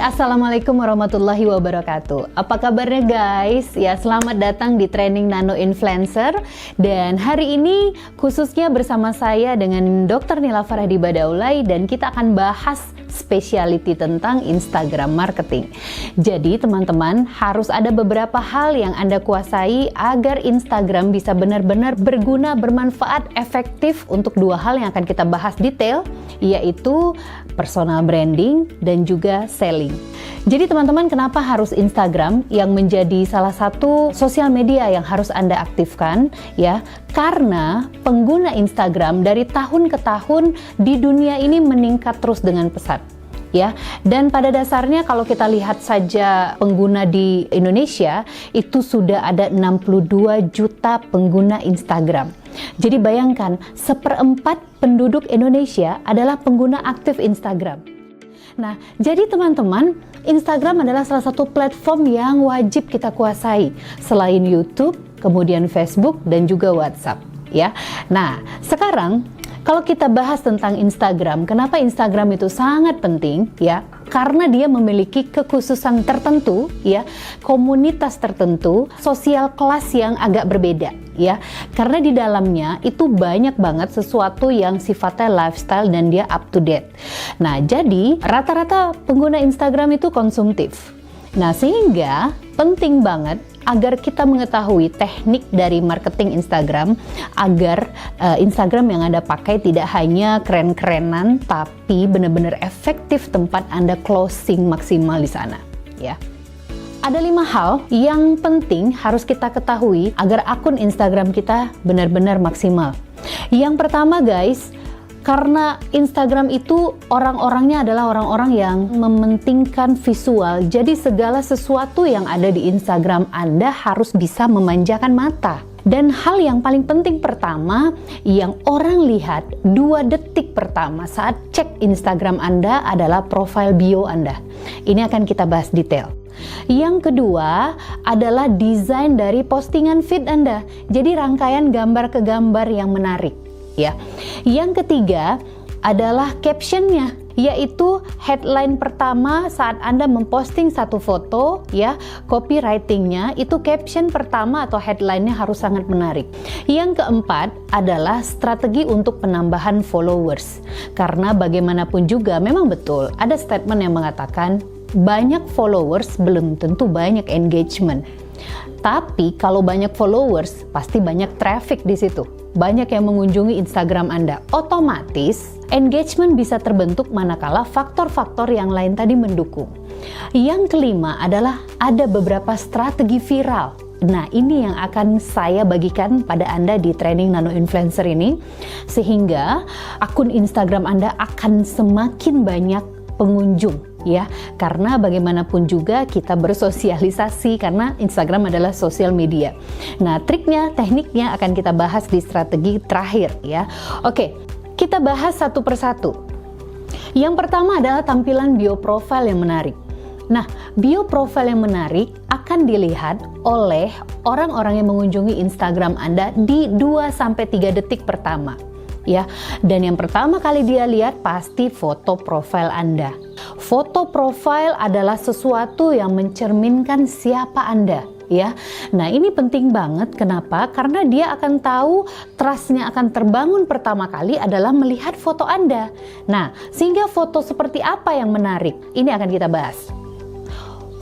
Assalamualaikum warahmatullahi wabarakatuh. Apa kabarnya guys? Ya, selamat datang di Training Nano Influencer. Dan hari ini khususnya bersama saya dengan Dr. Nila Farahdi Badaulay, dan kita akan bahas speciality tentang Instagram marketing. Jadi teman-teman, harus ada beberapa hal yang Anda kuasai agar Instagram bisa benar-benar berguna, bermanfaat, efektif untuk dua hal yang akan kita bahas detail, yaitu personal branding dan juga selling. Jadi teman-teman, kenapa harus Instagram yang menjadi salah satu sosial media yang harus Anda aktifkan? Ya, karena pengguna Instagram dari tahun ke tahun di dunia ini meningkat terus dengan pesat. Ya, dan pada dasarnya kalau kita lihat saja pengguna di Indonesia itu sudah ada 62 juta pengguna Instagram. Jadi bayangkan, 1/4 penduduk Indonesia adalah pengguna aktif Instagram. Nah, jadi teman-teman, Instagram adalah salah satu platform yang wajib kita kuasai selain YouTube, kemudian Facebook dan juga WhatsApp, ya. Nah, sekarang kalau kita bahas tentang Instagram, kenapa Instagram itu sangat penting, ya? Karena dia memiliki kekhususan tertentu, ya, komunitas tertentu, sosial kelas yang agak berbeda, ya. Karena di dalamnya itu banyak banget sesuatu yang sifatnya lifestyle dan dia up to date. Nah, jadi rata-rata pengguna Instagram itu konsumtif. Nah, sehingga penting banget agar kita mengetahui teknik dari marketing Instagram, agar Instagram yang Anda pakai tidak hanya keren-kerenan, tapi benar-benar efektif tempat Anda closing maksimal di sana, ya. Ada 5 hal yang penting harus kita ketahui agar akun Instagram kita benar-benar maksimal. Yang pertama guys, karena Instagram itu orang-orangnya adalah orang-orang yang mementingkan visual, jadi segala sesuatu yang ada di Instagram Anda harus bisa memanjakan mata. Dan hal yang paling penting pertama yang orang lihat 2 detik pertama saat cek Instagram Anda adalah profile bio Anda. Ini akan kita bahas detail. Yang kedua adalah desain dari postingan feed Anda. Jadi rangkaian gambar ke gambar yang menarik. Ya. Yang ketiga adalah captionnya, yaitu headline pertama saat Anda memposting satu foto, ya, copywritingnya itu caption pertama atau headline-nya harus sangat menarik. Yang keempat adalah strategi untuk penambahan followers, karena bagaimanapun juga memang betul ada statement yang mengatakan banyak followers belum tentu banyak engagement. Tapi kalau banyak followers pasti banyak traffic di situ. Banyak yang mengunjungi Instagram Anda, otomatis engagement bisa terbentuk manakala faktor-faktor yang lain tadi mendukung. Yang kelima adalah ada beberapa strategi viral. Nah, ini yang akan saya bagikan pada Anda di Training Nano Influencer ini, sehingga akun Instagram Anda akan semakin banyak pengunjung, ya, karena bagaimanapun juga kita bersosialisasi karena Instagram adalah sosial media. Nah, triknya, tekniknya akan kita bahas di strategi terakhir, ya. Oke, kita bahas satu persatu. Yang pertama adalah tampilan bio profile yang menarik. Nah, bio profile yang menarik akan dilihat oleh orang-orang yang mengunjungi Instagram Anda di 2-3 detik pertama. Ya, dan yang pertama kali dia lihat pasti foto profil Anda. Foto profil adalah sesuatu yang mencerminkan siapa Anda, ya. Nah, ini penting banget. Kenapa? Karena dia akan tahu trust-nya akan terbangun pertama kali adalah melihat foto Anda. Nah, sehingga foto seperti apa yang menarik? Ini akan kita bahas.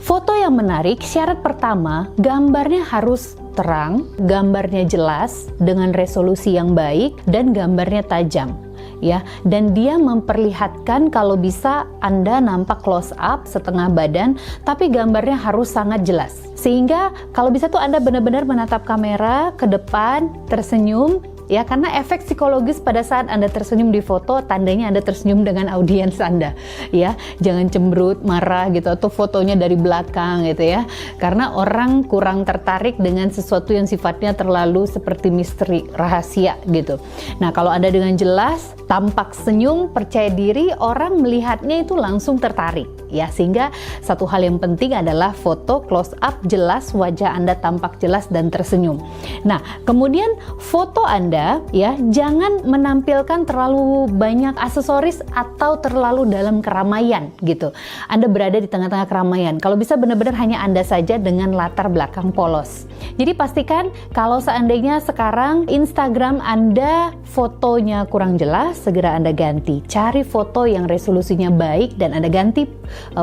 Foto yang menarik, syarat pertama, gambarnya harus terang, gambarnya jelas dengan resolusi yang baik dan gambarnya tajam, ya. Dan dia memperlihatkan kalau bisa Anda nampak close up setengah badan, tapi gambarnya harus sangat jelas. Sehingga kalau bisa tuh Anda benar-benar menatap kamera ke depan, tersenyum, ya, karena efek psikologis pada saat Anda tersenyum di foto, tandanya Anda tersenyum dengan audiens Anda, ya. Jangan cemberut, marah gitu, atau fotonya dari belakang gitu, ya. Karena orang kurang tertarik dengan sesuatu yang sifatnya terlalu seperti misteri, rahasia gitu. Nah, kalau Anda dengan jelas, tampak senyum, percaya diri, orang melihatnya itu langsung tertarik, ya, sehingga satu hal yang penting adalah foto close up jelas, wajah Anda tampak jelas dan tersenyum. Nah, kemudian foto Anda ya jangan menampilkan terlalu banyak aksesoris atau terlalu dalam keramaian gitu. Anda berada di tengah-tengah keramaian. Kalau bisa benar-benar hanya Anda saja dengan latar belakang polos. Jadi pastikan kalau seandainya sekarang Instagram Anda fotonya kurang jelas, segera Anda ganti. Cari foto yang resolusinya baik dan Anda ganti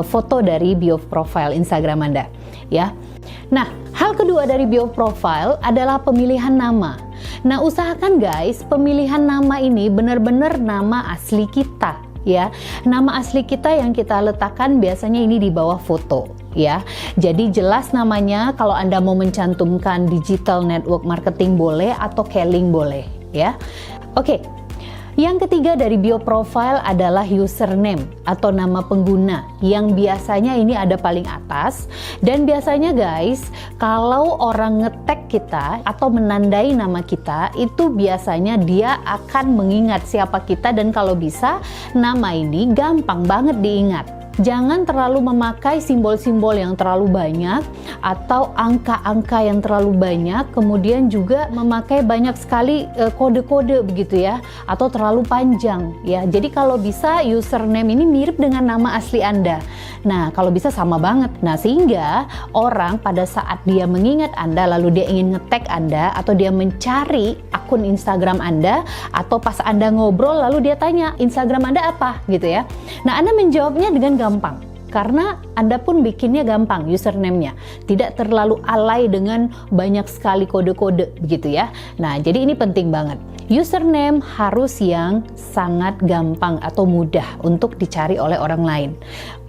foto dari bio profile Instagram Anda, ya. Nah, hal kedua dari bio profile adalah pemilihan nama. Nah, usahakan guys, pemilihan nama ini benar-benar nama asli kita, ya. Nama asli kita yang kita letakkan biasanya ini di bawah foto, ya. Jadi jelas namanya, kalau Anda mau mencantumkan digital network marketing boleh atau Kelling boleh, ya. Oke. Yang ketiga dari bio profile adalah username atau nama pengguna yang biasanya ini ada paling atas, dan biasanya guys kalau orang nge-tag kita atau menandai nama kita itu biasanya dia akan mengingat siapa kita, dan kalau bisa nama ini gampang banget diingat. Jangan terlalu memakai simbol-simbol yang terlalu banyak atau angka-angka yang terlalu banyak, kemudian juga memakai banyak sekali kode-kode begitu ya, atau terlalu panjang ya. Jadi kalau bisa username ini mirip dengan nama asli Anda. Nah, kalau bisa sama banget. Nah, sehingga orang pada saat dia mengingat Anda lalu dia ingin nge-tag Anda atau dia mencari akun Instagram Anda, atau pas Anda ngobrol lalu dia tanya Instagram Anda apa gitu ya. Nah, Anda menjawabnya dengan gampang karena Anda pun bikinnya gampang username-nya, tidak terlalu alay dengan banyak sekali kode-kode begitu ya. Nah, jadi ini penting banget. Username harus yang sangat gampang atau mudah untuk dicari oleh orang lain.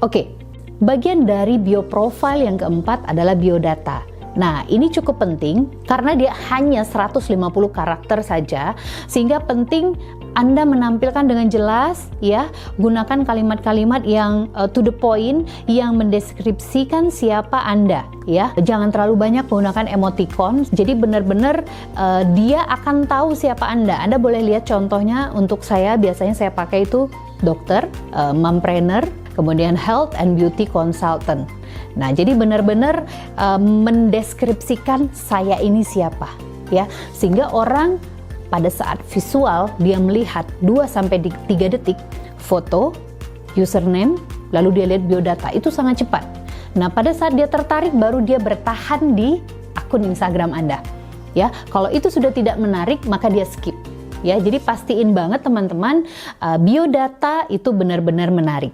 Oke, bagian dari bio profile yang keempat adalah biodata. Nah, ini cukup penting karena dia hanya 150 karakter saja, sehingga penting Anda menampilkan dengan jelas ya, gunakan kalimat-kalimat yang to the point yang mendeskripsikan siapa Anda ya. Jangan terlalu banyak menggunakan emoticon. Jadi benar-benar dia akan tahu siapa Anda. Anda boleh lihat contohnya, untuk saya biasanya saya pakai itu dokter, mompreneur, kemudian health and beauty consultant. Nah, jadi benar-benar mendeskripsikan saya ini siapa ya, sehingga orang pada saat visual dia melihat 2-3 detik foto, username, lalu dia lihat biodata, itu sangat cepat. Nah, pada saat dia tertarik baru dia bertahan di akun Instagram Anda. Ya, kalau itu sudah tidak menarik maka dia skip. Ya, jadi pastiin banget teman-teman biodata itu benar-benar menarik.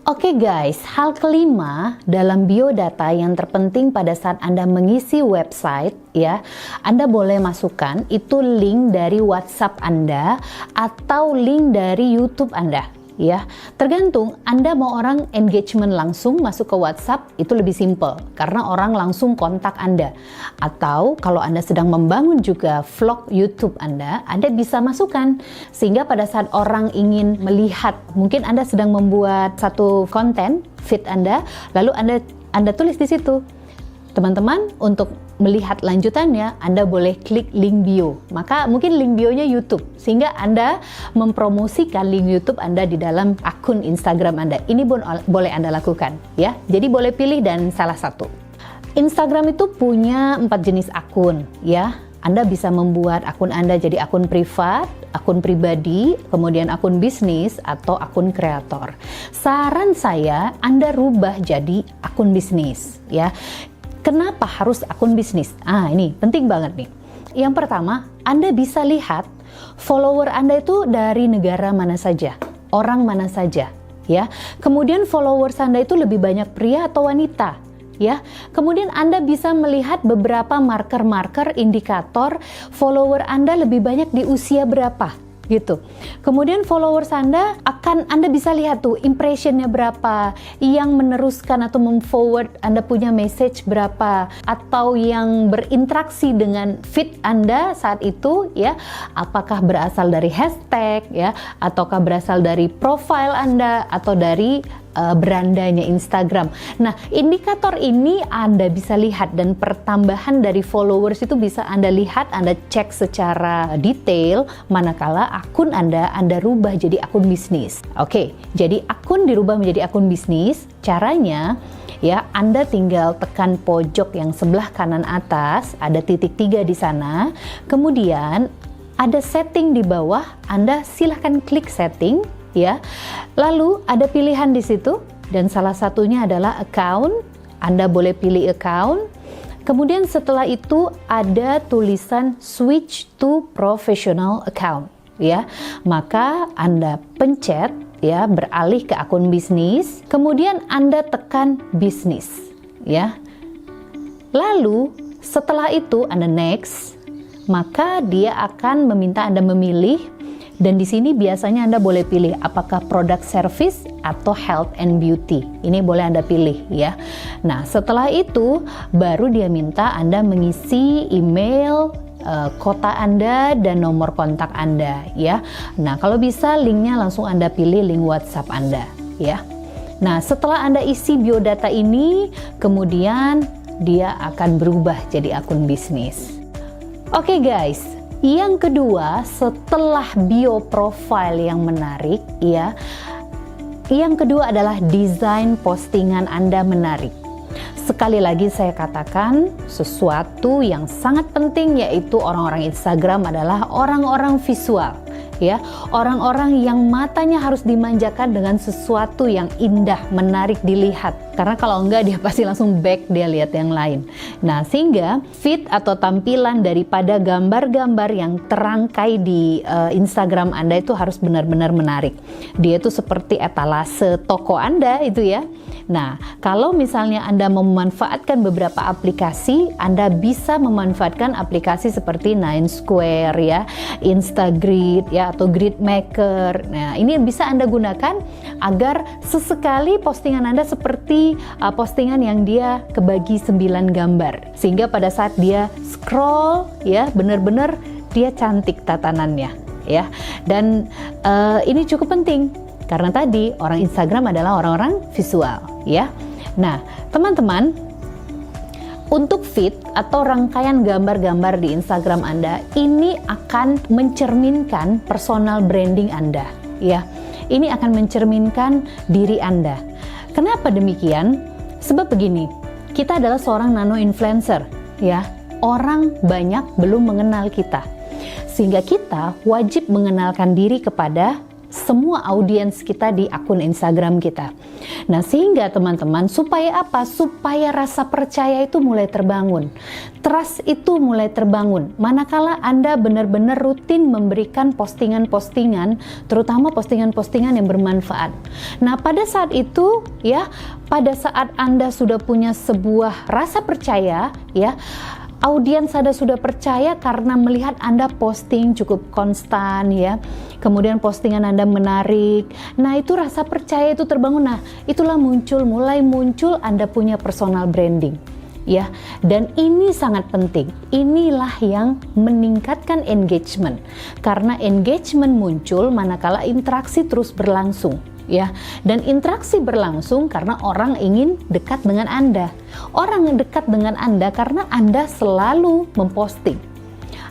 Oke guys, hal kelima dalam biodata yang terpenting pada saat Anda mengisi website ya, Anda boleh masukkan itu link dari WhatsApp Anda atau link dari YouTube Anda. Ya, tergantung Anda mau orang engagement langsung masuk ke WhatsApp, itu lebih simple karena orang langsung kontak Anda. Atau kalau Anda sedang membangun juga vlog YouTube Anda bisa masukkan sehingga pada saat orang ingin melihat, mungkin Anda sedang membuat satu konten feed Anda, lalu Anda tulis di situ. Teman-teman, untuk melihat lanjutannya, Anda boleh klik link bio. Maka mungkin link bionya YouTube, sehingga Anda mempromosikan link YouTube Anda di dalam akun Instagram Anda. Ini boleh Anda lakukan, ya. Jadi boleh pilih dan salah satu. Instagram itu punya 4 jenis akun, ya. Anda bisa membuat akun Anda jadi akun privat, akun pribadi, kemudian akun bisnis, atau akun kreator. Saran saya, Anda rubah jadi akun bisnis, ya. Kenapa harus akun bisnis? Ini penting banget nih. Yang pertama, Anda bisa lihat follower Anda itu dari negara mana saja, orang mana saja, ya. Kemudian followers Anda itu lebih banyak pria atau wanita, ya. Kemudian Anda bisa melihat beberapa marker-marker indikator follower Anda lebih banyak di usia berapa. Gitu. Kemudian followers Anda bisa lihat tuh impressionnya berapa, yang meneruskan atau memforward Anda punya message berapa, atau yang berinteraksi dengan feed Anda saat itu ya, apakah berasal dari hashtag ya, ataukah berasal dari profile Anda atau dari berandanya Instagram. Nah, indikator ini Anda bisa lihat, dan pertambahan dari followers itu bisa Anda lihat, Anda cek secara detail manakala akun Anda rubah jadi akun bisnis. Oke, jadi akun dirubah menjadi akun bisnis. Caranya ya, Anda tinggal tekan pojok yang sebelah kanan atas, ada titik 3 di sana. Kemudian ada setting di bawah, Anda silahkan klik setting ya. Lalu ada pilihan di situ, dan salah satunya adalah account. Anda boleh pilih account. Kemudian setelah itu ada tulisan switch to professional account ya. Maka Anda pencet ya, beralih ke akun bisnis. Kemudian Anda tekan bisnis ya. Lalu setelah itu Anda next, maka dia akan meminta Anda memilih. Dan di sini biasanya Anda boleh pilih apakah product service atau health and beauty. Ini boleh Anda pilih ya. Nah, setelah itu baru dia minta Anda mengisi email, kota Anda, dan nomor kontak Anda ya. Nah, kalau bisa linknya langsung Anda pilih link WhatsApp Anda ya. Nah, setelah Anda isi biodata ini, kemudian dia akan berubah jadi akun bisnis. Oke guys, yang kedua setelah bio profile yang menarik ya, yang kedua adalah desain postingan Anda menarik. Sekali lagi saya katakan, sesuatu yang sangat penting yaitu orang-orang Instagram adalah orang-orang visual ya, orang-orang yang matanya harus dimanjakan dengan sesuatu yang indah, menarik dilihat. Karena kalau enggak dia pasti langsung back, dia lihat yang lain. Nah, sehingga feed atau tampilan daripada gambar-gambar yang terangkai di Instagram Anda itu harus benar-benar menarik. Dia itu seperti etalase toko Anda itu ya. Nah, kalau misalnya Anda memanfaatkan beberapa aplikasi, Anda bisa memanfaatkan aplikasi seperti Nine Square ya, Instagrid ya, atau Gridmaker. Nah, ini bisa Anda gunakan agar sesekali postingan Anda seperti postingan yang dia kebagi 9 gambar. Sehingga pada saat dia scroll ya, benar-benar dia cantik tatanannya ya. Dan ini cukup penting karena tadi orang Instagram adalah orang-orang visual ya. Nah, teman-teman, untuk feed atau rangkaian gambar-gambar di Instagram Anda ini akan mencerminkan personal branding Anda ya. Ini akan mencerminkan diri Anda. Kenapa demikian? Sebab begini, kita adalah seorang nano influencer ya. Orang banyak belum mengenal kita. Sehingga kita wajib mengenalkan diri kepada semua audiens kita di akun Instagram kita. Nah, sehingga teman-teman, supaya apa? Supaya rasa percaya itu mulai terbangun. Trust itu mulai terbangun. Manakala Anda benar-benar rutin memberikan postingan-postingan, terutama postingan-postingan yang bermanfaat. Nah, pada saat itu ya, pada saat Anda sudah punya sebuah rasa percaya ya, audiens Anda sudah percaya karena melihat Anda posting cukup konstan ya. Kemudian postingan Anda menarik. Nah, itu rasa percaya itu terbangun. Nah, itulah mulai muncul Anda punya personal branding. Ya, dan ini sangat penting. Inilah yang meningkatkan engagement. Karena engagement muncul manakala interaksi terus berlangsung. Ya, dan interaksi berlangsung karena orang ingin dekat dengan Anda. Orang yang dekat dengan Anda karena Anda selalu memposting.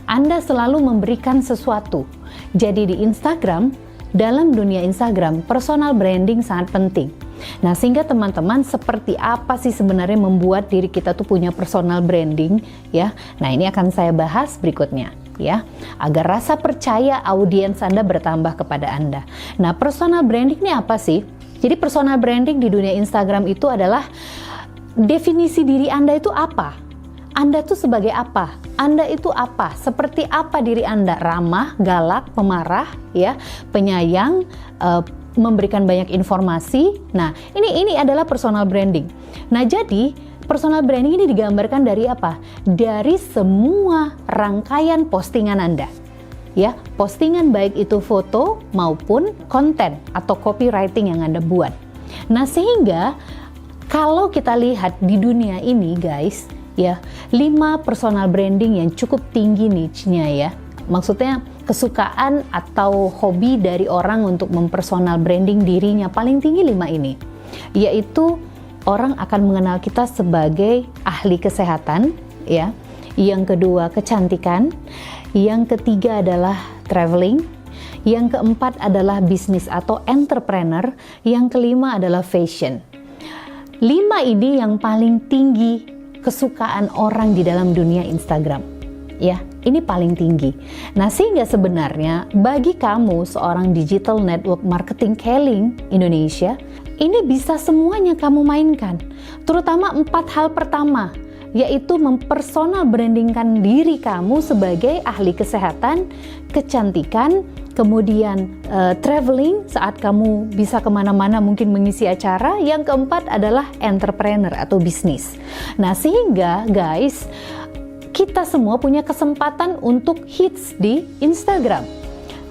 Anda selalu memberikan sesuatu. Jadi di Instagram, dalam dunia Instagram, personal branding sangat penting. Nah, sehingga teman-teman, seperti apa sih sebenarnya membuat diri kita tuh punya personal branding ya? Nah, ini akan saya bahas berikutnya ya, agar rasa percaya audiens Anda bertambah kepada Anda. Nah, personal branding ini apa sih? Jadi personal branding di dunia Instagram itu adalah definisi diri Anda itu apa? Anda tuh sebagai apa? Anda itu apa? Seperti apa diri Anda? Ramah, galak, pemarah, ya, penyayang, memberikan banyak informasi. Nah, ini adalah personal branding. Nah, jadi personal branding ini digambarkan dari apa? Dari semua rangkaian postingan Anda. Ya, postingan baik itu foto maupun konten atau copywriting yang Anda buat. Nah, sehingga kalau kita lihat di dunia ini, guys, ya, 5 personal branding yang cukup tinggi niche-nya ya. Maksudnya kesukaan atau hobi dari orang untuk mempersonal branding dirinya paling tinggi 5 ini. yaitu orang akan mengenal kita sebagai ahli kesehatan, ya. Yang kedua, kecantikan. Yang ketiga adalah traveling. Yang keempat adalah bisnis atau entrepreneur. Yang kelima adalah fashion. 5 ini yang paling tinggi kesukaan orang di dalam dunia Instagram. Ya, ini paling tinggi. Nah, sehingga sebenarnya bagi kamu seorang digital network marketing Keling Indonesia, ini bisa semuanya kamu mainkan. Terutama 4 hal pertama, yaitu mempersonal brandingkan diri kamu sebagai ahli kesehatan, kecantikan, kemudian traveling saat kamu bisa kemana-mana mungkin mengisi acara. Yang keempat adalah entrepreneur atau bisnis. Nah, sehingga guys, kita semua punya kesempatan untuk hits di Instagram.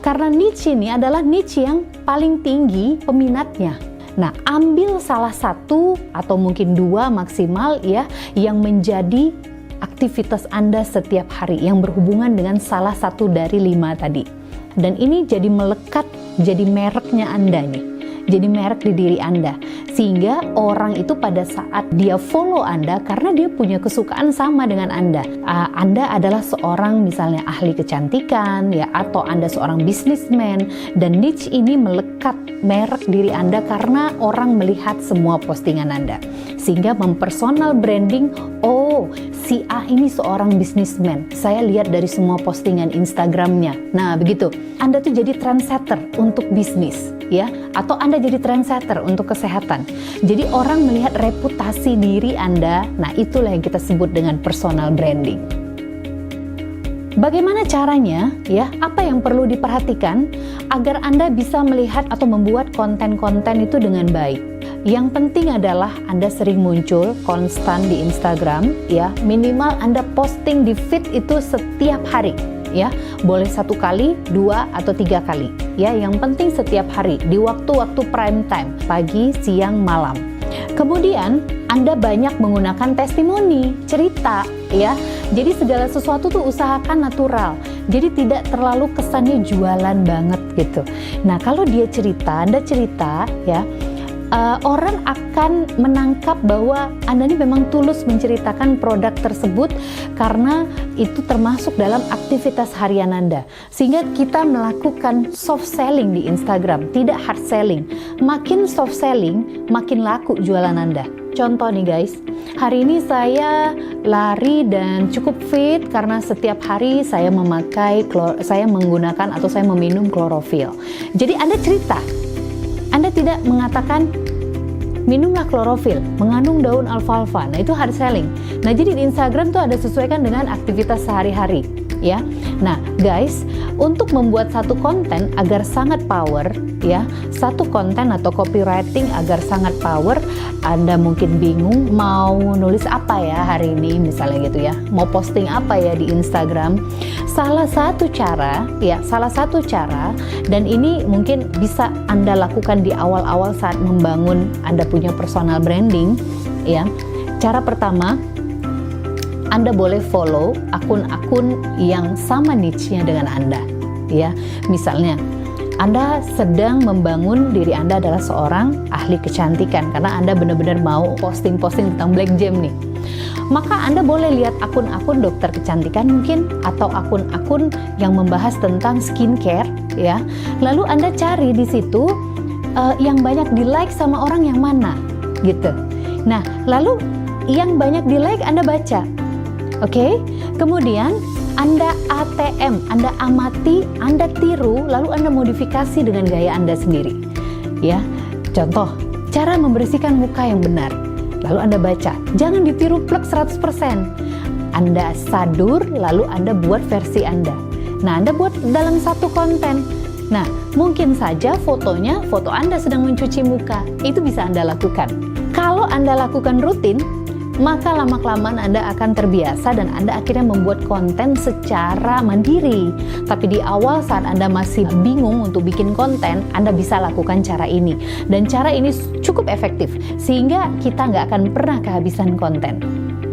Karena niche ini adalah niche yang paling tinggi peminatnya. Nah, ambil salah satu atau mungkin 2 maksimal ya, yang menjadi aktivitas Anda setiap hari yang berhubungan dengan salah satu dari 5 tadi. Dan ini jadi melekat, jadi mereknya Anda nih. Jadi merek di diri Anda, sehingga orang itu pada saat dia follow Anda karena dia punya kesukaan sama dengan Anda. Anda adalah seorang misalnya ahli kecantikan ya, atau Anda seorang businessman, dan niche ini melekat merek diri Anda karena orang melihat semua postingan Anda, sehingga mempersonal branding. Oh, si A ini seorang businessman, saya lihat dari semua postingan Instagramnya. Nah, begitu Anda tuh jadi trendsetter untuk bisnis ya, atau Anda jadi trendsetter untuk kesehatan. Jadi orang melihat reputasi diri Anda. Nah, itulah yang kita sebut dengan personal branding. Bagaimana caranya ya? Apa yang perlu diperhatikan agar Anda bisa melihat atau membuat konten-konten itu dengan baik? Yang penting adalah Anda sering muncul konstan di Instagram ya. Minimal Anda posting di feed itu setiap hari ya. Boleh 1 kali, 2 atau 3 kali ya. Yang penting setiap hari di waktu-waktu prime time, pagi, siang, malam. Kemudian Anda banyak menggunakan testimoni, cerita ya. Jadi segala sesuatu tuh usahakan natural. Jadi tidak terlalu kesannya jualan banget gitu. Nah, kalau dia cerita, Anda cerita ya, orang akan menangkap bahwa Anda ini memang tulus menceritakan produk tersebut karena itu termasuk dalam aktivitas harian Anda. Sehingga kita melakukan soft selling di Instagram, tidak hard selling. Makin soft selling, makin laku jualan Anda. Contoh nih guys, hari ini saya lari dan cukup fit karena setiap hari saya menggunakan atau saya meminum klorofil. Jadi Anda cerita, Anda tidak mengatakan minumlah klorofil, mengandung daun alfalfa. Nah, itu hard selling. Nah, jadi di Instagram tuh ada sesuaikan dengan aktivitas sehari-hari ya. Nah, guys, untuk membuat satu konten agar sangat power ya, satu konten atau copywriting agar sangat power, Anda mungkin bingung mau nulis apa ya hari ini misalnya gitu ya. Mau posting apa ya di Instagram? Salah satu cara dan ini mungkin bisa Anda lakukan di awal-awal saat membangun Anda punya personal branding ya. Cara pertama, Anda boleh follow akun-akun yang sama niche-nya dengan Anda ya. Misalnya Anda sedang membangun diri Anda adalah seorang ahli kecantikan karena Anda benar-benar mau posting-posting tentang Black Gem nih. Maka Anda boleh lihat akun-akun dokter kecantikan mungkin, atau akun-akun yang membahas tentang skincare ya. Lalu Anda cari di situ yang banyak di-like sama orang yang mana gitu. Nah, lalu yang banyak di-like Anda baca. Oke? Kemudian Anda ATM, Anda amati, Anda tiru, lalu Anda modifikasi dengan gaya Anda sendiri. Ya. Contoh, cara membersihkan muka yang benar. Lalu Anda baca, jangan ditiru plek 100%. Anda sadur, lalu Anda buat versi Anda. Nah, Anda buat dalam satu konten. Nah, mungkin saja fotonya, foto Anda sedang mencuci muka. Itu bisa Anda lakukan. Kalau Anda lakukan rutin, maka lama-kelamaan Anda akan terbiasa dan Anda akhirnya membuat konten secara mandiri. Tapi di awal saat Anda masih bingung untuk bikin konten, Anda bisa lakukan cara ini. Dan cara ini cukup efektif, sehingga kita nggak akan pernah kehabisan konten.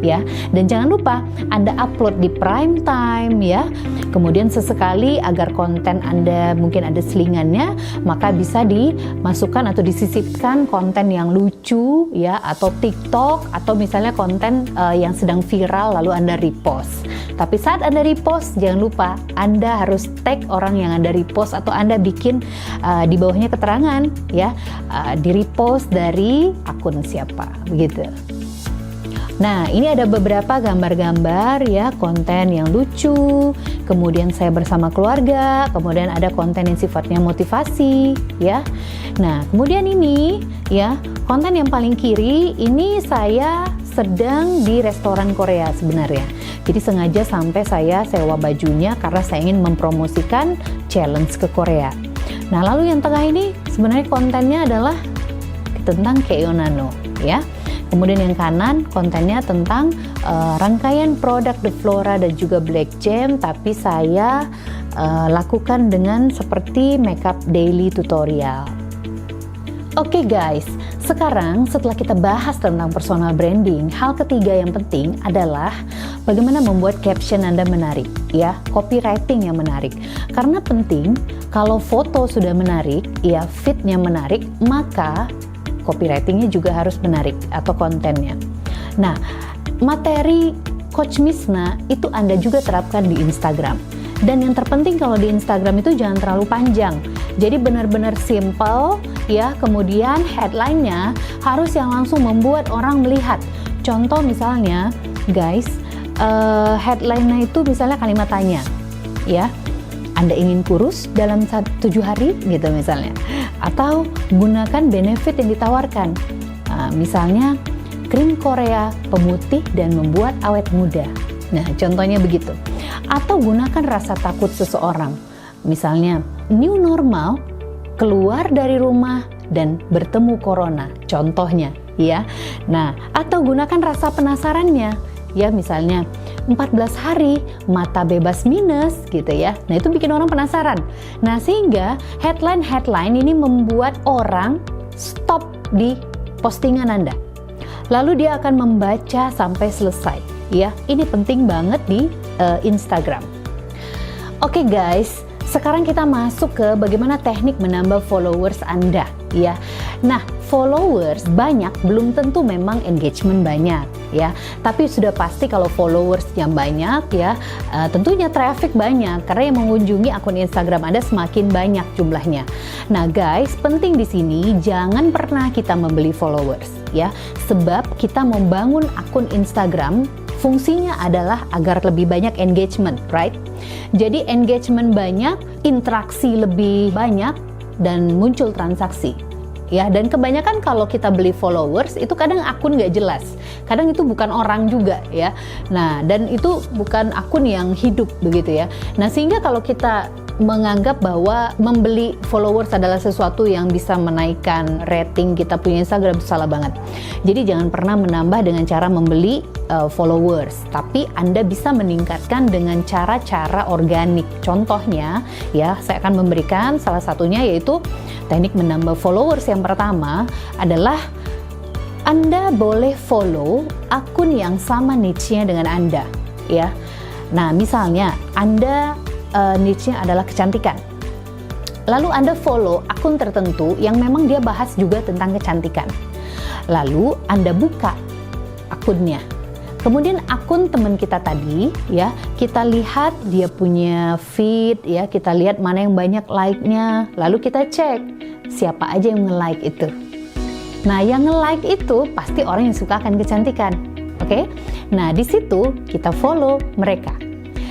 ya. Dan jangan lupa Anda upload di prime time ya. Kemudian sesekali agar konten Anda mungkin ada selingannya, maka bisa dimasukkan atau disisipkan konten yang lucu ya, atau TikTok, atau misalnya konten yang sedang viral lalu Anda repost. Tapi saat Anda repost, jangan lupa Anda harus tag orang yang Anda repost, atau Anda bikin di bawahnya keterangan ya, di repost dari akun siapa, begitu. Nah, ini ada beberapa gambar-gambar ya, konten yang lucu, kemudian saya bersama keluarga, kemudian ada konten yang sifatnya motivasi ya. Nah, kemudian ini ya, konten yang paling kiri ini saya sedang di restoran Korea sebenarnya. Jadi sengaja sampai saya sewa bajunya karena saya ingin mempromosikan challenge ke Korea. Nah, lalu yang tengah ini sebenarnya kontennya adalah tentang Keo Nano ya. Kemudian yang kanan kontennya tentang rangkaian produk The Flora dan juga Black Gem, tapi saya lakukan dengan seperti makeup daily tutorial. Oke guys, sekarang setelah kita bahas tentang personal branding, hal ketiga yang penting adalah bagaimana membuat caption Anda menarik ya, copywriting yang menarik. Karena penting, kalau foto sudah menarik ya, feed-nya menarik, maka copywritingnya juga harus menarik atau kontennya. Nah, materi Coach Misna itu Anda juga terapkan di Instagram. Dan yang terpenting kalau di Instagram itu jangan terlalu panjang. Jadi benar-benar simple ya, kemudian headline-nya harus yang langsung membuat orang melihat. Contoh misalnya, guys, headline-nya itu misalnya kalimat tanya ya. Anda ingin kurus dalam 7 hari gitu misalnya, atau gunakan benefit yang ditawarkan, misalnya krim Korea pemutih dan membuat awet muda. Nah, contohnya begitu. Atau gunakan rasa takut seseorang, misalnya new normal, keluar dari rumah dan bertemu corona, contohnya ya. Nah, atau gunakan rasa penasarannya ya, misalnya 14 hari mata bebas minus gitu ya. Nah, itu bikin orang penasaran. Nah, sehingga headline ini membuat orang stop di postingan Anda. Lalu dia akan membaca sampai selesai ya. Ini penting banget di Instagram. Oke guys, sekarang kita masuk ke bagaimana teknik menambah followers Anda ya. Nah, followers banyak belum tentu memang engagement banyak ya, tapi sudah pasti kalau followersnya banyak ya, tentunya traffic banyak karena yang mengunjungi akun Instagram Anda semakin banyak jumlahnya. Nah guys, penting di sini jangan pernah kita membeli followers ya, sebab kita membangun akun Instagram fungsinya adalah agar lebih banyak engagement, right? Jadi engagement banyak, interaksi lebih banyak, dan muncul transaksi. Ya, dan kebanyakan kalau kita beli followers itu kadang akun nggak jelas, kadang itu bukan orang juga ya. Nah, dan itu bukan akun yang hidup begitu ya. Nah, sehingga kalau kita menganggap bahwa membeli followers adalah sesuatu yang bisa menaikkan rating kita punya Instagram, itu salah banget. Jadi jangan pernah menambah dengan cara membeli followers, tapi Anda bisa meningkatkan dengan cara-cara organik. Contohnya ya, saya akan memberikan salah satunya yaitu teknik menambah followers. Yang pertama adalah Anda boleh follow akun yang sama niche-nya dengan Anda ya. Nah, misalnya Anda niche-nya adalah kecantikan, lalu Anda follow akun tertentu yang memang dia bahas juga tentang kecantikan, lalu Anda buka akunnya, kemudian akun teman kita tadi ya, kita lihat dia punya feed ya, kita lihat mana yang banyak like-nya, lalu kita cek siapa aja yang nge-like itu. Nah, yang nge-like itu pasti orang yang suka akan kecantikan, oke? Nah, di situ kita follow mereka.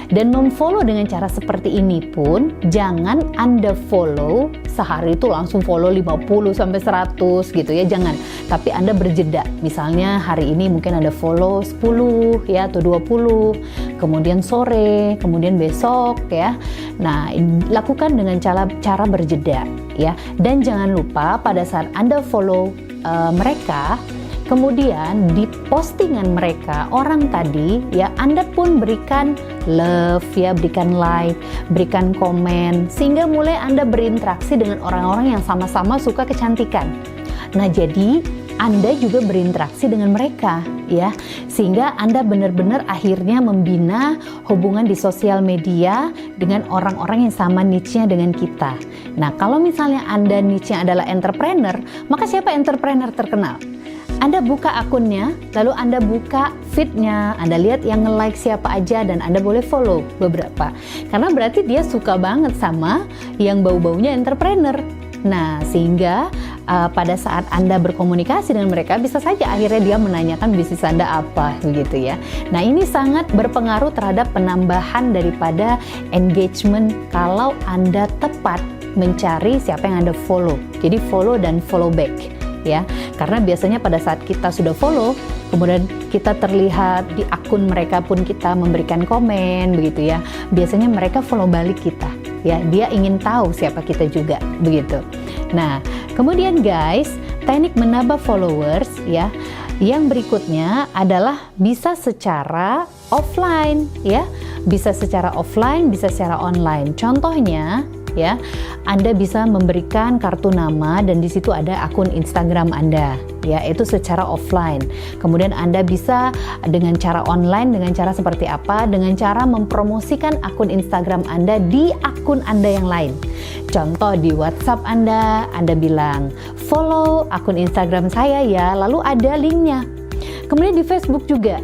Dan memfollow dengan cara seperti ini pun jangan Anda follow sehari itu langsung follow 50 sampai 100 gitu ya, jangan. Tapi Anda berjeda. Misalnya hari ini mungkin Anda follow 10 ya atau 20, kemudian sore, kemudian besok ya. Nah, lakukan dengan cara berjeda ya. Dan jangan lupa pada saat Anda follow mereka, kemudian di postingan mereka orang tadi ya, Anda pun berikan love ya, berikan like, berikan komen, sehingga mulai Anda berinteraksi dengan orang-orang yang sama-sama suka kecantikan. Nah, jadi Anda juga berinteraksi dengan mereka, ya, sehingga Anda benar-benar akhirnya membina hubungan di sosial media dengan orang-orang yang sama niche-nya dengan kita. Nah, kalau misalnya Anda niche-nya adalah entrepreneur, maka siapa entrepreneur terkenal? Anda buka akunnya, lalu Anda buka feed-nya, Anda lihat yang nge-like siapa aja, dan Anda boleh follow beberapa. Karena berarti dia suka banget sama yang bau-baunya entrepreneur. Nah, sehingga pada saat Anda berkomunikasi dengan mereka, bisa saja akhirnya dia menanyakan bisnis Anda apa, begitu ya. Nah, ini sangat berpengaruh terhadap penambahan daripada engagement kalau Anda tepat mencari siapa yang Anda follow. Jadi follow dan follow back. Ya, karena biasanya pada saat kita sudah follow, kemudian kita terlihat di akun mereka pun kita memberikan komen, begitu ya. Biasanya mereka follow balik kita, ya. Dia ingin tahu siapa kita juga, begitu. Nah, kemudian guys, teknik menambah followers, ya. Yang berikutnya adalah bisa secara offline, ya. Bisa secara offline, bisa secara online. Contohnya, ya, Anda bisa memberikan kartu nama dan di situ ada akun Instagram Anda, ya, itu secara offline. Kemudian Anda bisa dengan cara online, dengan cara seperti apa? Dengan cara mempromosikan akun Instagram Anda di akun Anda yang lain. Contoh di WhatsApp Anda bilang, follow akun Instagram saya ya, lalu ada linknya. Kemudian di Facebook juga,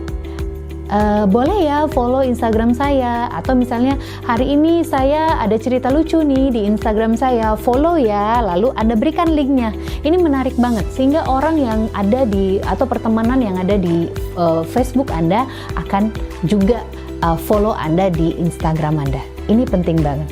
boleh ya follow Instagram saya, atau misalnya hari ini saya ada cerita lucu nih di Instagram saya, follow ya, lalu Anda berikan linknya. Ini menarik banget sehingga orang yang ada di atau pertemanan yang ada di Facebook Anda akan juga follow Anda di Instagram Anda. Ini penting banget.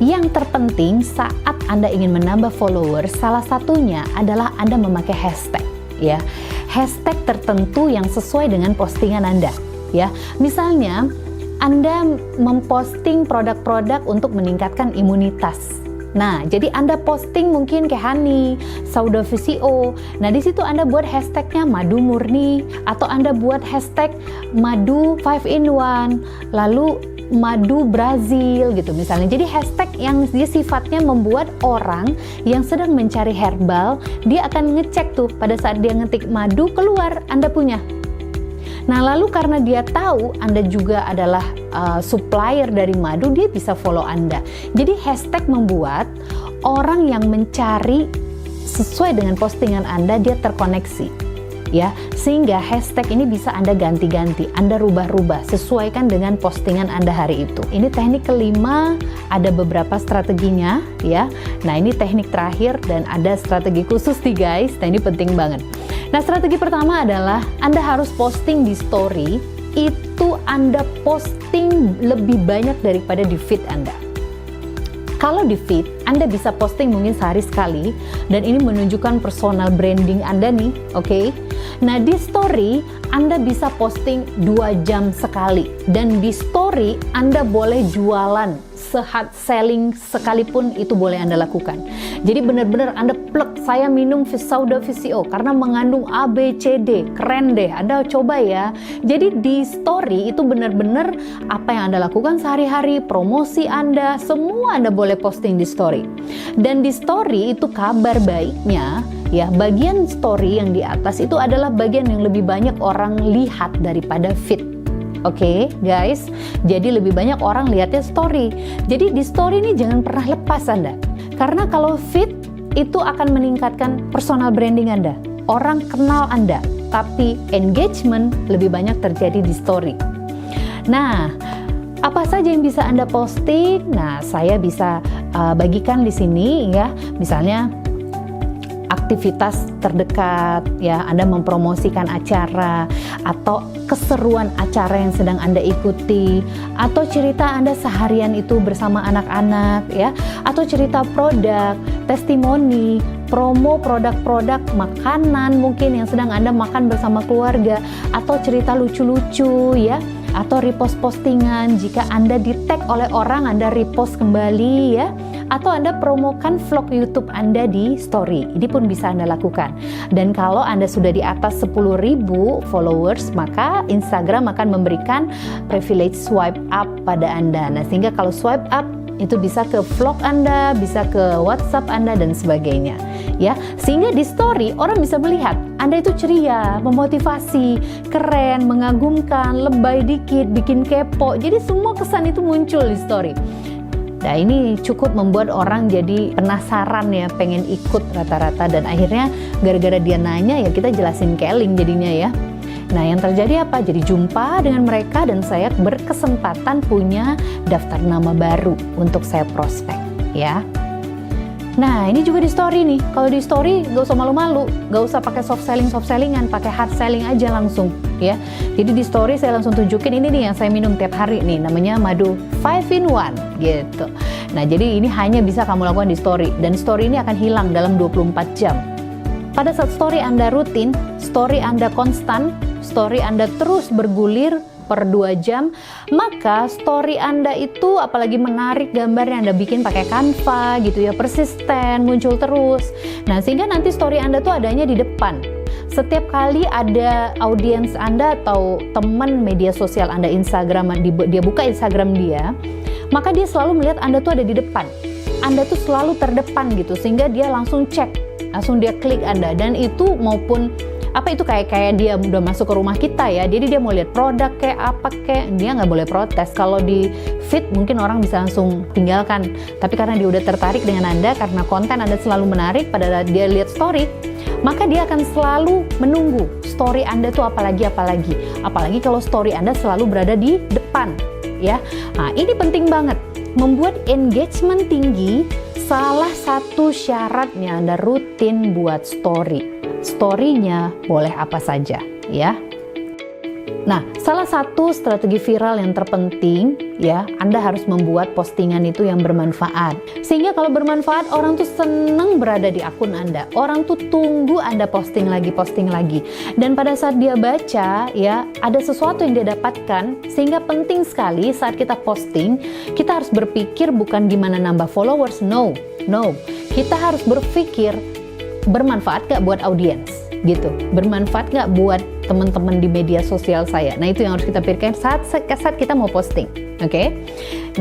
Yang terpenting saat Anda ingin menambah followers, salah satunya adalah Anda memakai hashtag, ya. Hashtag tertentu yang sesuai dengan postingan Anda. Ya, misalnya Anda memposting produk-produk untuk meningkatkan imunitas. Nah, jadi Anda posting mungkin kayak honey, Sauda VCO. Nah, di situ Anda buat hashtagnya madu murni, atau Anda buat hashtag madu 5-in-1, lalu madu Brazil gitu misalnya. Jadi hashtag yang dia sifatnya membuat orang yang sedang mencari herbal, dia akan ngecek tuh pada saat dia ngetik madu, keluar Anda punya. Nah, lalu karena dia tahu Anda juga adalah supplier dari madu, dia bisa follow Anda. Jadi hashtag membuat orang yang mencari sesuai dengan postingan Anda, dia terkoneksi, ya. Sehingga hashtag ini bisa Anda ganti-ganti, Anda rubah-rubah, sesuaikan dengan postingan Anda hari itu. Ini teknik kelima, ada beberapa strateginya, ya. Nah, ini teknik terakhir dan ada strategi khusus nih guys. Nah, ini penting banget. Nah, strategi pertama adalah Anda harus posting di story, itu Anda posting lebih banyak daripada di feed Anda. Kalau di feed, Anda bisa posting mungkin sehari sekali, dan ini menunjukkan personal branding Anda nih, oke? Nah, di story, Anda bisa posting 2 jam sekali, dan di story, Anda boleh jualan, hard selling sekalipun itu boleh Anda lakukan. Jadi benar-benar Anda plug, saya minum Sauda VCO karena mengandung A, B, C, D, keren deh, Anda coba ya. Jadi di story itu benar-benar apa yang Anda lakukan sehari-hari, promosi Anda, semua Anda boleh posting di story. Dan di story itu kabar baiknya, ya, bagian story yang di atas itu adalah bagian yang lebih banyak orang lihat daripada feed. Oke, guys, jadi lebih banyak orang lihatnya story. Jadi di story ini jangan pernah lepas Anda. Karena kalau feed itu akan meningkatkan personal branding Anda. Orang kenal Anda, tapi engagement lebih banyak terjadi di story. Nah, apa saja yang bisa Anda posting? Nah, saya bisa bagikan di sini ya. Misalnya aktivitas terdekat, ya, Anda mempromosikan acara atau keseruan acara yang sedang Anda ikuti, atau cerita Anda seharian itu bersama anak-anak, ya, atau cerita produk, testimoni, promo produk-produk makanan mungkin yang sedang Anda makan bersama keluarga, atau cerita lucu-lucu, ya, atau repost postingan. Jika Anda di-tag oleh orang, Anda repost kembali, ya, atau Anda promokan vlog YouTube Anda di story. Ini pun bisa Anda lakukan. Dan kalau Anda sudah di atas 10.000 followers, maka Instagram akan memberikan privilege swipe up pada Anda. Nah, sehingga kalau swipe up Itu bisa ke vlog Anda, bisa ke WhatsApp Anda dan sebagainya. Ya, sehingga di story orang bisa melihat Anda itu ceria, memotivasi, keren, mengagumkan, lebay dikit, bikin kepo. Jadi semua kesan itu muncul di story. Nah, ini cukup membuat orang jadi penasaran ya, pengen ikut rata-rata, dan akhirnya gara-gara dia nanya ya kita jelasin keling jadinya ya. Nah, yang terjadi apa? Jadi jumpa dengan mereka dan saya berkesempatan punya daftar nama baru untuk saya prospek ya. Nah, ini juga di story nih. Kalau di story gak usah malu-malu, gak usah pakai soft sellingan, pakai hard selling aja langsung ya. Jadi di story saya langsung tunjukin ini nih yang saya minum tiap hari nih, namanya madu 5 in 1 gitu. Nah, jadi ini hanya bisa kamu lakukan di story, dan story ini akan hilang dalam 24 jam. Pada saat story Anda rutin, story Anda konstan, story Anda terus bergulir per 2 jam, maka story Anda itu apalagi menarik, gambar yang Anda bikin pakai Canva gitu ya, persisten, muncul terus. Nah, sehingga nanti story Anda tuh adanya di depan. Setiap kali ada audiens Anda atau teman media sosial Anda Instagram, dia buka Instagram dia, maka dia selalu melihat Anda tuh ada di depan. Anda tuh selalu terdepan gitu, sehingga dia langsung cek, langsung dia klik Anda, dan itu maupun apa itu kayak dia udah masuk ke rumah kita ya. Jadi dia mau lihat produk kayak apa kayak, dia nggak boleh protes. Kalau di feed mungkin orang bisa langsung tinggalkan, tapi karena dia udah tertarik dengan Anda, karena konten Anda selalu menarik, pada dia lihat story, maka dia akan selalu menunggu story Anda tuh apalagi kalau story Anda selalu berada di depan ya. Nah, ini penting banget. Membuat engagement tinggi, salah satu syaratnya Anda rutin buat story. Story-nya boleh apa saja ya. Nah, salah satu strategi viral yang terpenting ya, Anda harus membuat postingan itu yang bermanfaat. Sehingga kalau bermanfaat, orang tuh seneng berada di akun Anda. Orang tuh tunggu Anda posting lagi. Dan pada saat dia baca ya, ada sesuatu yang dia dapatkan. Sehingga penting sekali saat kita posting, kita harus berpikir bukan gimana nambah followers, no. Kita harus berpikir bermanfaat gak buat audiens gitu, bermanfaat gak buat teman-teman di media sosial saya. Nah, itu yang harus kita pikirkan saat kita mau posting. Oke?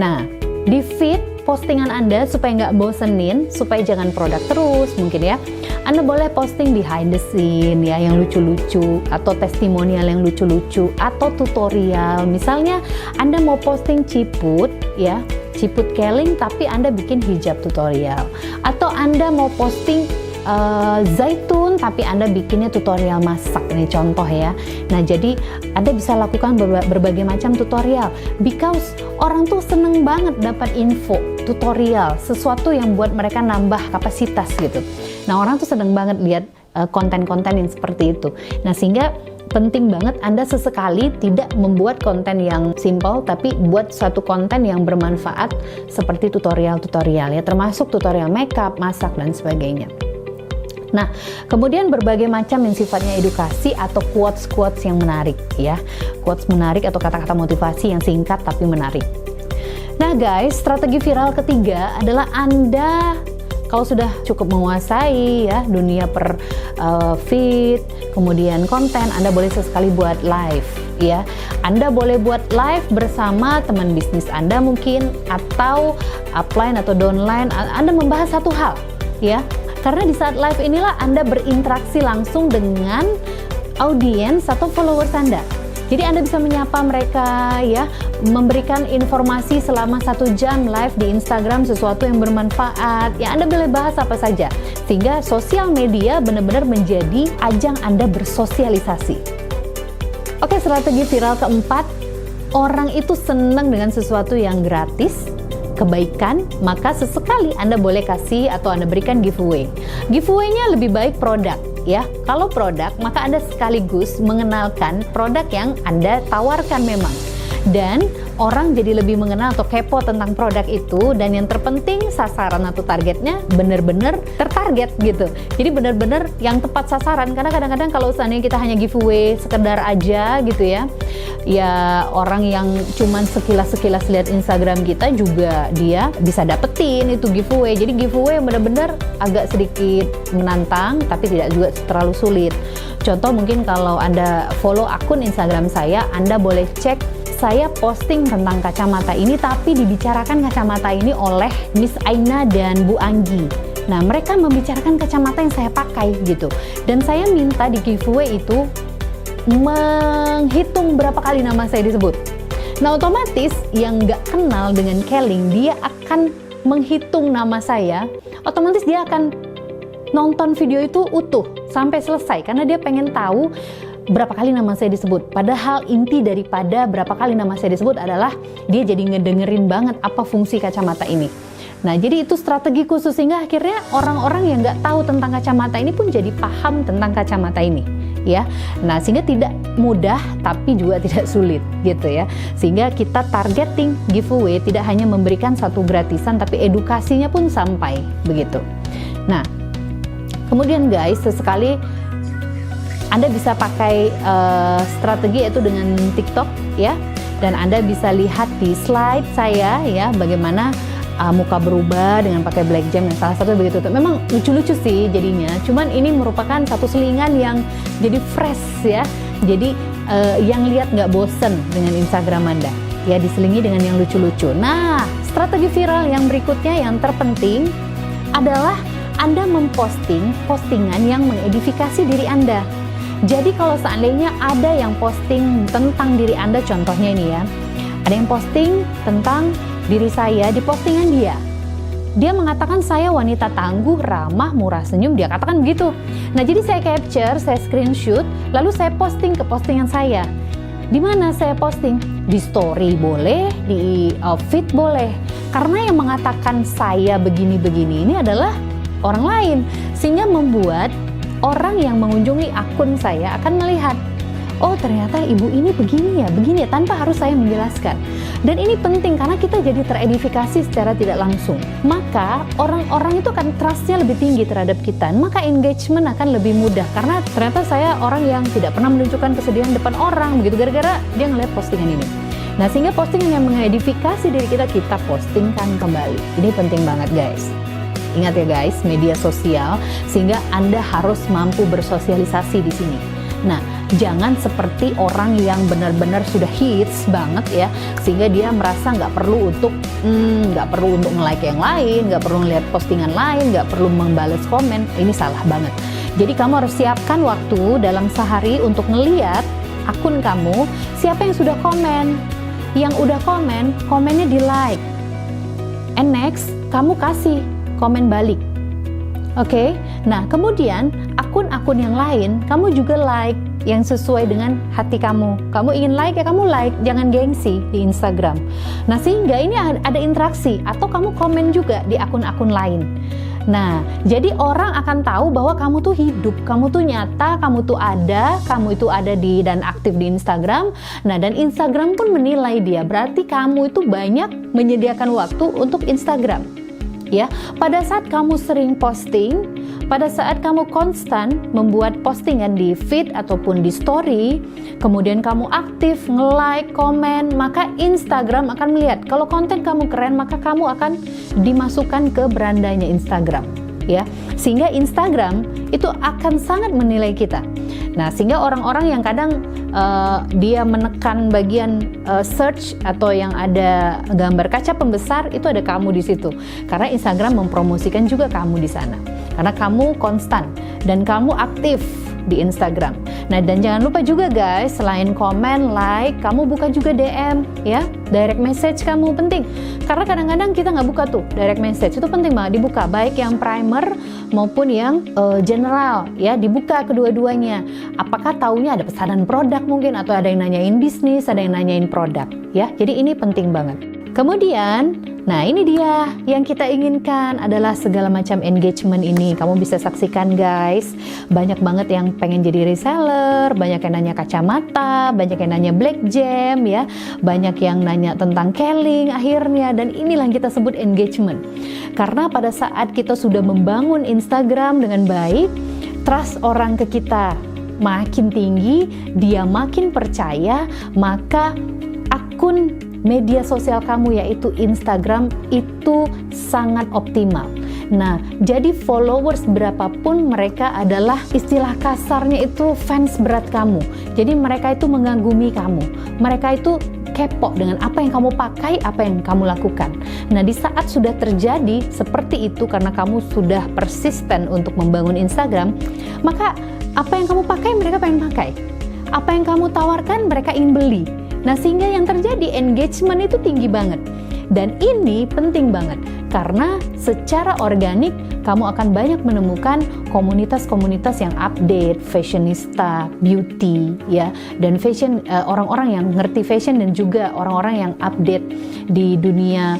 Nah, di feed postingan Anda supaya nggak bosenin, supaya jangan produk terus mungkin ya, Anda boleh posting behind the scene ya, yang lucu-lucu, atau testimonial yang lucu-lucu, atau tutorial. Misalnya Anda mau posting ciput ya, ciput keling tapi Anda bikin hijab tutorial, atau Anda mau posting zaitun tapi Anda bikinnya tutorial masak, ini contoh ya. Nah, jadi Anda bisa lakukan berbagai macam tutorial, because orang tuh seneng banget dapat info tutorial, sesuatu yang buat mereka nambah kapasitas gitu. Nah, orang tuh seneng banget lihat konten-konten yang seperti itu. Nah, sehingga penting banget Anda sesekali tidak membuat konten yang simple, tapi buat suatu konten yang bermanfaat seperti tutorial-tutorial ya, termasuk tutorial makeup, masak dan sebagainya. Nah, kemudian berbagai macam yang sifatnya edukasi atau quotes yang menarik ya. Quotes menarik atau kata-kata motivasi yang singkat tapi menarik. Nah guys, strategi viral ketiga adalah Anda kalau sudah cukup menguasai ya dunia feed, kemudian konten, Anda boleh sesekali buat live ya. Anda boleh buat live bersama teman bisnis Anda mungkin, atau upline atau downline, Anda membahas satu hal ya. Karena di saat live inilah Anda berinteraksi langsung dengan audiens atau followers Anda. Jadi Anda bisa menyapa mereka ya, memberikan informasi selama 1 jam live di Instagram, sesuatu yang bermanfaat. Ya, Anda boleh bahas apa saja. Sehingga sosial media benar-benar menjadi ajang Anda bersosialisasi. Oke, strategi viral keempat, orang itu senang dengan sesuatu yang gratis, kebaikan, maka sesekali Anda boleh kasih atau Anda berikan giveaway. Giveaway-nya lebih baik produk ya. Kalau produk, maka Anda sekaligus mengenalkan produk yang Anda tawarkan memang. Dan orang jadi lebih mengenal atau kepo tentang produk itu, dan yang terpenting sasaran atau targetnya benar-benar tertarget gitu. Jadi benar-benar yang tepat sasaran, karena kadang-kadang kalau seandainya kita hanya giveaway sekedar aja gitu ya, ya orang yang cuman sekilas-sekilas lihat Instagram kita juga dia bisa dapetin itu giveaway. Jadi giveaway benar-benar agak sedikit menantang tapi tidak juga terlalu sulit. Contoh mungkin kalau Anda follow akun Instagram saya, Anda boleh cek saya posting tentang kacamata ini, tapi dibicarakan kacamata ini oleh Miss Aina dan Bu Anggi. Nah, mereka membicarakan kacamata yang saya pakai gitu. Dan saya minta di giveaway itu menghitung berapa kali nama saya disebut. Nah, otomatis yang nggak kenal dengan Keling, dia akan menghitung nama saya, otomatis dia akan nonton video itu utuh sampai selesai karena dia pengen tahu berapa kali nama saya disebut. Padahal inti daripada berapa kali nama saya disebut adalah dia jadi ngedengerin banget apa fungsi kacamata ini. Nah, jadi itu strategi khusus sehingga akhirnya orang-orang yang nggak tahu tentang kacamata ini pun jadi paham tentang kacamata ini, ya. Nah, sehingga tidak mudah tapi juga tidak sulit gitu ya. Sehingga kita targeting giveaway tidak hanya memberikan satu gratisan tapi edukasinya pun sampai begitu. Nah, kemudian guys, sesekali Anda bisa pakai strategi yaitu dengan TikTok ya, dan Anda bisa lihat di slide saya ya bagaimana muka berubah dengan pakai black jam yang salah satu begitu. Memang lucu-lucu sih jadinya. Cuman ini merupakan satu selingan yang jadi fresh ya. Jadi yang lihat nggak bosen dengan Instagram Anda. Ya, diselingi dengan yang lucu-lucu. Nah, strategi viral yang berikutnya yang terpenting adalah Anda memposting postingan yang mengedifikasi diri Anda. Jadi kalau seandainya ada yang posting tentang diri Anda, contohnya ini ya, ada yang posting tentang diri saya di postingan dia. Dia mengatakan saya wanita tangguh, ramah, murah senyum, dia katakan begitu. Nah, jadi saya capture, saya screenshot, lalu saya posting ke postingan saya. Di mana saya posting? Di story boleh, di feed boleh. Karena yang mengatakan saya begini-begini ini adalah orang lain, sehingga membuat orang yang mengunjungi akun saya akan melihat, oh ternyata ibu ini begini ya, tanpa harus saya menjelaskan. Dan ini penting karena kita jadi teredifikasi secara tidak langsung. Maka orang-orang itu akan trust-nya lebih tinggi terhadap kita. Maka engagement akan lebih mudah karena ternyata saya orang yang tidak pernah menunjukkan kesedihan depan orang begitu gara-gara dia ngeliat postingan ini. Nah, sehingga postingan yang mengedifikasi diri kita postingkan kembali. Ini penting banget guys. Ingat ya guys, media sosial, sehingga Anda harus mampu bersosialisasi di sini. Nah, jangan seperti orang yang benar-benar sudah hits banget ya, sehingga dia merasa nggak perlu untuk nge-like yang lain, nggak perlu ngeliat postingan lain, nggak perlu membalas komen. Ini salah banget. Jadi kamu harus siapkan waktu dalam sehari untuk ngeliat akun kamu, siapa yang sudah komen. Yang udah komen, komennya di like. And next, kamu kasih komen balik. Oke, nah kemudian akun-akun yang lain kamu juga like yang sesuai dengan hati kamu. Kamu ingin like ya kamu like, jangan gengsi di Instagram. Nah, sehingga ini ada interaksi atau kamu komen juga di akun-akun lain. Nah, jadi orang akan tahu bahwa kamu tuh hidup, kamu tuh nyata, kamu tuh ada, kamu itu ada di dan aktif di Instagram. Nah, dan Instagram pun menilai dia, berarti kamu itu banyak menyediakan waktu untuk Instagram. Ya, pada saat kamu sering posting, pada saat kamu konstan membuat postingan di feed ataupun di story, kemudian kamu aktif nge-like, komen, maka Instagram akan melihat kalau konten kamu keren, maka kamu akan dimasukkan ke berandanya Instagram, ya. Sehingga Instagram itu akan sangat menilai kita. Nah, sehingga orang-orang yang kadang dia menekan bagian search atau yang ada gambar kaca pembesar, itu ada kamu di situ. Karena Instagram mempromosikan juga kamu di sana. Karena kamu konstan dan kamu aktif di Instagram. Nah, dan jangan lupa juga guys, selain komen, like, kamu buka juga DM ya. Direct message kamu penting. Karena kadang-kadang kita nggak buka tuh direct message. Itu penting banget dibuka, baik yang primer maupun yang general ya, dibuka kedua-duanya. Apakah taunya ada pesanan produk mungkin, atau ada yang nanyain bisnis, ada yang nanyain produk ya. Jadi ini penting banget. Kemudian, nah ini dia yang kita inginkan adalah segala macam engagement ini. Kamu bisa saksikan guys, banyak banget yang pengen jadi reseller, banyak yang nanya kacamata, banyak yang nanya black jam ya, banyak yang nanya tentang Keling akhirnya, dan inilah yang kita sebut engagement. Karena pada saat kita sudah membangun Instagram dengan baik, trust orang ke kita makin tinggi, dia makin percaya, maka akun media sosial kamu yaitu Instagram itu sangat optimal. Nah, jadi followers berapapun mereka adalah istilah kasarnya itu fans berat kamu. Jadi mereka itu mengagumi kamu. Mereka itu kepo dengan apa yang kamu pakai, apa yang kamu lakukan. Nah, di saat sudah terjadi seperti itu karena kamu sudah persisten untuk membangun Instagram, maka apa yang kamu pakai mereka pengen pakai. Apa yang kamu tawarkan mereka ingin beli. Nah, sehingga yang terjadi engagement itu tinggi banget. Dan ini penting banget karena secara organik kamu akan banyak menemukan komunitas-komunitas yang update, fashionista, beauty, ya, dan fashion, orang-orang yang ngerti fashion dan juga orang-orang yang update di dunia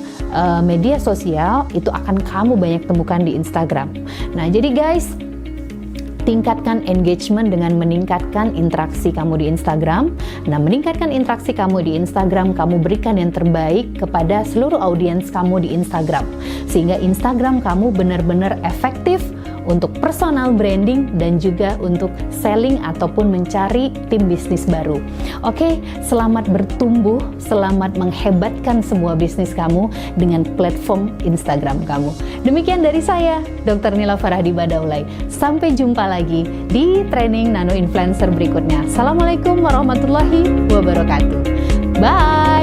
media sosial itu akan kamu banyak temukan di Instagram. Nah, jadi guys, tingkatkan engagement dengan meningkatkan interaksi kamu di Instagram. Nah, meningkatkan interaksi kamu di Instagram, kamu berikan yang terbaik kepada seluruh audiens kamu di Instagram. Sehingga Instagram kamu benar-benar efektif untuk personal branding dan juga untuk selling ataupun mencari tim bisnis baru. Oke, selamat bertumbuh, selamat menghebatkan semua bisnis kamu dengan platform Instagram kamu. Demikian dari saya, Dr. Nila Farahdi Badaulay. Sampai jumpa lagi di training Nano Influencer berikutnya. Assalamualaikum warahmatullahi wabarakatuh. Bye!